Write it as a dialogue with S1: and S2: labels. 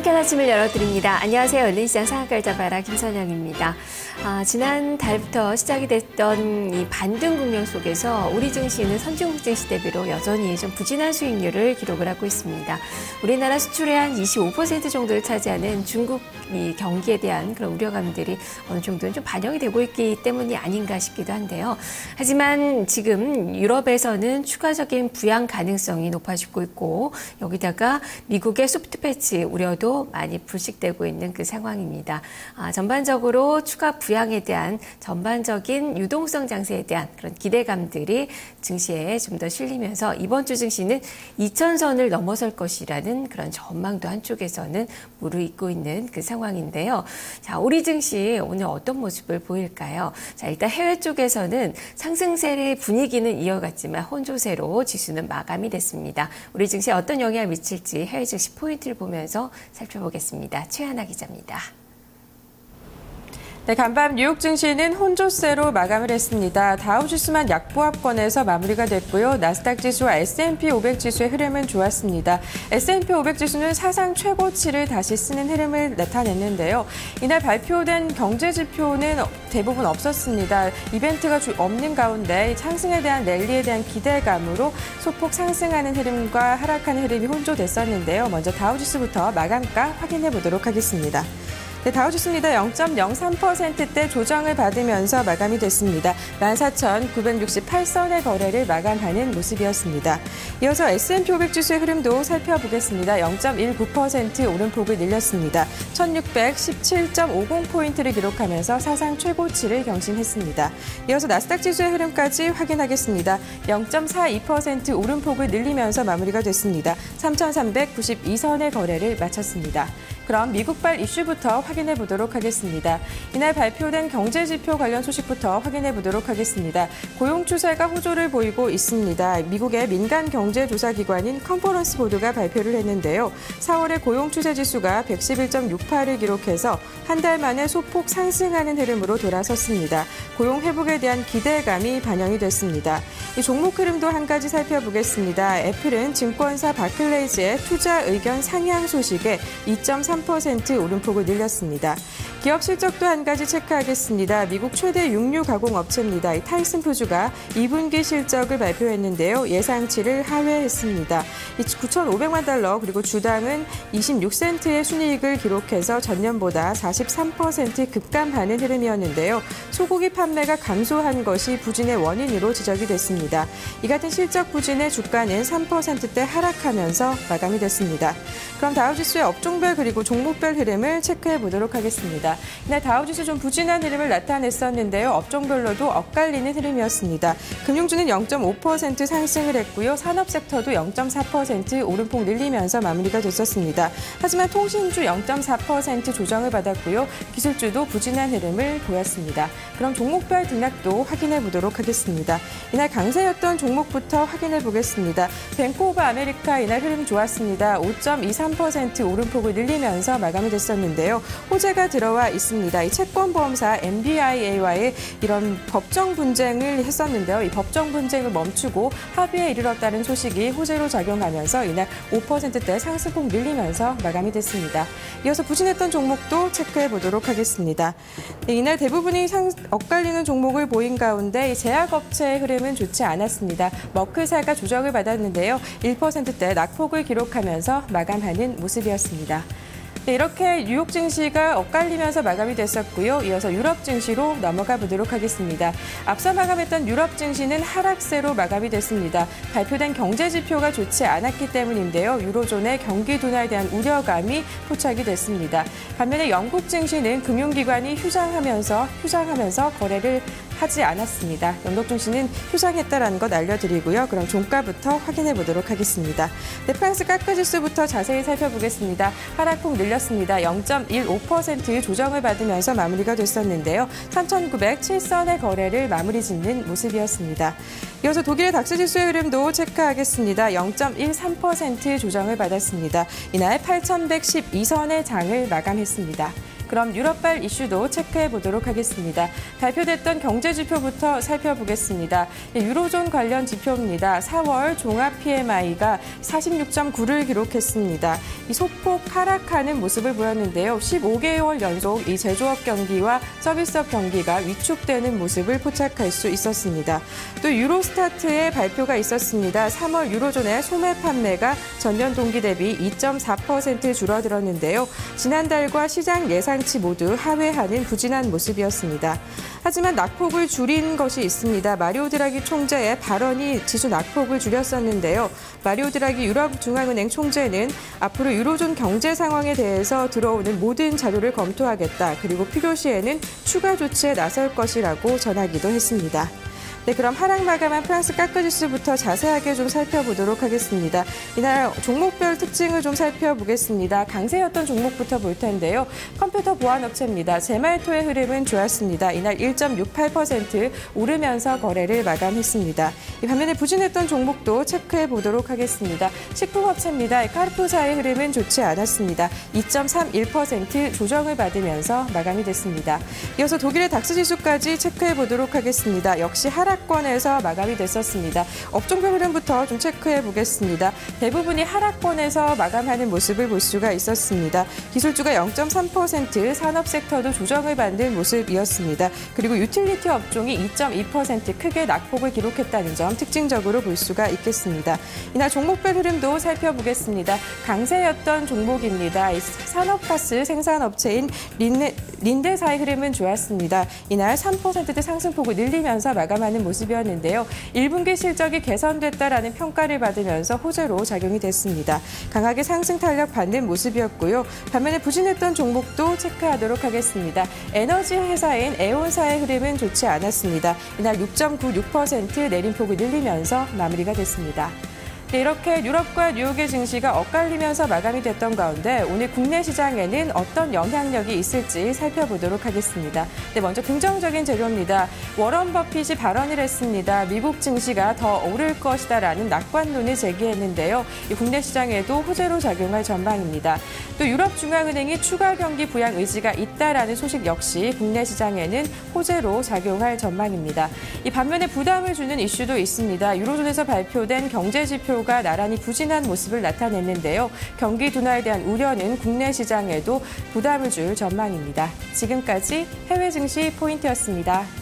S1: 상쾌한 아침을 열어드립니다. 안녕하세요. 은행시장 상한가를 잡아라 김선영입니다. 지난 달부터 시작이 됐던 이 반등 국면 속에서 우리 증시는 선진국 증시 대비로 여전히 좀 부진한 수익률을 기록을 하고 있습니다. 우리나라 수출의 한 25% 정도를 차지하는 중국 이 경기에 대한 그런 우려감들이 어느 정도는 좀 반영이 되고 있기 때문이 아닌가 싶기도 한데요. 하지만 지금 유럽에서는 추가적인 부양 가능성이 높아지고 있고 여기다가 미국의 소프트 패치 우려도 많이 불식되고 있는 그 상황입니다. 전반적으로 추가 부양에 대한 전반적인 유동성 장세에 대한 그런 기대감들이 증시에 좀 더 실리면서 이번 주 증시는 2000선을 넘어설 것이라는 그런 전망도 한쪽에서는 무르익고 있는 그 상황인데요. 자, 우리 증시 오늘 어떤 모습을 보일까요? 자, 일단 해외 쪽에서는 상승세의 분위기는 이어갔지만 혼조세로 지수는 마감이 됐습니다. 우리 증시에 어떤 영향을 미칠지 해외 증시 포인트를 보면서 살펴보겠습니다. 최하나 기자입니다.
S2: 네, 간밤 뉴욕 증시는 혼조세로 마감을 했습니다. 다우지수만 약보합권에서 마무리가 됐고요. 나스닥 지수와 S&P 500 지수의 흐름은 좋았습니다. S&P 500 지수는 사상 최고치를 다시 쓰는 흐름을 나타냈는데요. 이날 발표된 경제 지표는 대부분 없었습니다. 이벤트가 없는 가운데 상승에 대한 랠리에 대한 기대감으로 소폭 상승하는 흐름과 하락하는 흐름이 혼조됐었는데요. 먼저 다우지수부터 마감가 확인해 보도록 하겠습니다. 네, 다우지수입니다. 0.03%대 조정을 받으면서 마감이 됐습니다. 14,968선의 거래를 마감하는 모습이었습니다. 이어서 S&P 500 지수의 흐름도 살펴보겠습니다. 0.19% 오름폭을 늘렸습니다. 1,617.50포인트를 기록하면서 사상 최고치를 경신했습니다. 이어서 나스닥 지수의 흐름까지 확인하겠습니다. 0.42% 오름폭을 늘리면서 마무리가 됐습니다. 3,392선의 거래를 마쳤습니다. 그럼 미국발 이슈부터 확인해 보도록 하겠습니다. 이날 발표된 경제 지표 관련 소식부터 확인해 보도록 하겠습니다. 고용 추세가 호조를 보이고 있습니다. 미국의 민간 경제 조사 기관인 컨퍼런스 보드가 발표를 했는데요. 4월의 고용 추세 지수가 111.68을 기록해서 한 달 만에 소폭 상승하는 흐름으로 돌아섰습니다. 고용 회복에 대한 기대감이 반영이 됐습니다. 이 종목 흐름도 한 가지 살펴보겠습니다. 애플은 증권사 바클레이즈의 투자 의견 상향 소식에 2.3% 오름폭을 늘렸습니다. 기업 실적도 한 가지 체크하겠습니다. 미국 최대 육류 가공 업체입니다. 타이슨 푸드가 2분기 실적을 발표했는데요. 예상치를 하회했습니다. 9,500만 달러 그리고 주당은 26센트의 순이익을 기록해서 전년보다 43% 급감하는 흐름이었는데요. 소고기 판매가 감소한 것이 부진의 원인으로 지적이 됐습니다. 이 같은 실적 부진에 주가는 3%대 하락하면서 마감이 됐습니다. 그럼 다우지수의 업종별 그리고 종목별 흐름을 체크해 보도록 하겠습니다. 이날 다우지수 좀 부진한 흐름을 나타냈었는데요. 업종별로도 엇갈리는 흐름이었습니다. 금융주는 0.5% 상승을 했고요. 산업 섹터도 0.4% 오름폭 늘리면서 마무리가 됐었습니다. 하지만 통신주 0.4% 조정을 받았고요. 기술주도 부진한 흐름을 보였습니다. 그럼 종목별 등락도 확인해 보도록 하겠습니다. 이날 강세였던 종목부터 확인해 보겠습니다. 뱅크 오브 아메리카 이날 흐름 좋았습니다. 5.23% 오름폭을 늘리면서 마감이 됐었는데요. 호재가 들어와 있습니다. 이 채권보험사 MBIA와의 이런 법정 분쟁을 했었는데요. 이 법정 분쟁을 멈추고 합의에 이르렀다는 소식이 호재로 작용하면서 이날 5%대 상승폭 늘리면서 마감이 됐습니다. 이어서 부진했던 종목도 체크해 보도록 하겠습니다. 네, 이날 대부분이 엇갈리는 종목을 보인 가운데 이 제약업체의 흐름은 좋지 않았습니다. 머크사가 조정을 받았는데요. 1%대 낙폭을 기록하면서 마감하는 모습이었습니다. 네, 이렇게 뉴욕 증시가 엇갈리면서 마감이 됐었고요. 이어서 유럽 증시로 넘어가 보도록 하겠습니다. 앞서 마감했던 유럽 증시는 하락세로 마감이 됐습니다. 발표된 경제 지표가 좋지 않았기 때문인데요. 유로존의 경기 둔화에 대한 우려감이 포착이 됐습니다. 반면에 영국 증시는 금융기관이 휴장하면서 거래를 하지 않았습니다. 영국 증시는 휴장했다라는 것 알려드리고요. 그럼 종가부터 확인해 보도록 하겠습니다. 네, 프랑스 카크 지수부터 자세히 살펴보겠습니다. 하락폭 늘렸습니다. 0.15% 조정을 받으면서 마무리가 됐었는데요. 3,907선의 거래를 마무리 짓는 모습이었습니다. 이어서 독일의 닥스 지수의 흐름도 체크하겠습니다. 0.13% 조정을 받았습니다. 이날 8,112선의 장을 마감했습니다. 그럼 유럽발 이슈도 체크해 보도록 하겠습니다. 발표됐던 경제 지표부터 살펴보겠습니다. 유로존 관련 지표입니다. 4월 종합 PMI가 46.9를 기록했습니다. 이 소폭 하락하는 모습을 보였는데요. 15개월 연속 이 제조업 경기와 서비스업 경기가 위축되는 모습을 포착할 수 있었습니다. 또 유로스타트의 발표가 있었습니다. 3월 유로존의 소매 판매가 전년 동기 대비 2.4% 줄어들었는데요. 지난달과 시장 예상치 모두 하회하는 부진한 모습이었습니다. 하지만 낙폭을 줄인 것이 있습니다. 마리오 드라기 총재의 발언이 지수 낙폭을 줄였었는데요. 마리오 드라기 유럽중앙은행 총재는 앞으로 유로존 경제 상황에 대해서 들어오는 모든 자료를 검토하겠다. 그리고 필요시에는 추가 조치에 나설 것이라고 전하기도 했습니다. 네, 그럼 하락 마감한 프랑스 카크지수부터 자세하게 좀 살펴보도록 하겠습니다. 이날 종목별 특징을 좀 살펴보겠습니다. 강세였던 종목부터 볼 텐데요. 컴퓨터 보안업체입니다. 제말토의 흐름은 좋았습니다. 이날 1.68% 오르면서 거래를 마감했습니다. 이 반면에 부진했던 종목도 체크해 보도록 하겠습니다. 식품업체입니다. 카르푸사의 흐름은 좋지 않았습니다. 2.31% 조정을 받으면서 마감이 됐습니다. 이어서 독일의 닥스지수까지 체크해 보도록 하겠습니다. 역시 하락권에서 마감이 됐었습니다. 업종별 흐름부터 좀 체크해 보겠습니다. 대부분이 하락권에서 마감하는 모습을 볼 수가 있었습니다. 기술주가 0.3%, 산업 섹터도 조정을 받는 모습이었습니다. 그리고 유틸리티 업종이 2.2% 크게 낙폭을 기록했다는 점 특징적으로 볼 수가 있겠습니다. 이날 종목별 흐름도 살펴보겠습니다. 강세였던 종목입니다. 산업가스 생산업체인 린데사의 흐름은 좋았습니다. 이날 3%대 상승폭을 늘리면서 마감하는 모습이었는데요. 1분기 실적이 개선됐다라는 평가를 받으면서 호재로 작용이 됐습니다. 강하게 상승 탄력 받는 모습이었고요. 반면에 부진했던 종목도 체크하도록 하겠습니다. 에너지 회사인 에온사의 흐름은 좋지 않았습니다. 이날 6.96% 내림폭을 늘리면서 마무리가 됐습니다. 네, 이렇게 유럽과 뉴욕의 증시가 엇갈리면서 마감이 됐던 가운데 오늘 국내 시장에는 어떤 영향력이 있을지 살펴보도록 하겠습니다. 네, 먼저 긍정적인 재료입니다. 워런 버핏이 발언을 했습니다. 미국 증시가 더 오를 것이다라는 낙관론을 제기했는데요. 국내 시장에도 호재로 작용할 전망입니다. 또 유럽중앙은행이 추가 경기 부양 의지가 있다라는 소식 역시 국내 시장에는 호재로 작용할 전망입니다. 이 반면에 부담을 주는 이슈도 있습니다. 유로존에서 발표된 경제 지표 가 나란히 부진한 모습을 나타냈는데요. 경기 둔화에 대한 우려는 국내 시장에도 부담을 줄 전망입니다. 지금까지 해외 증시 포인트였습니다.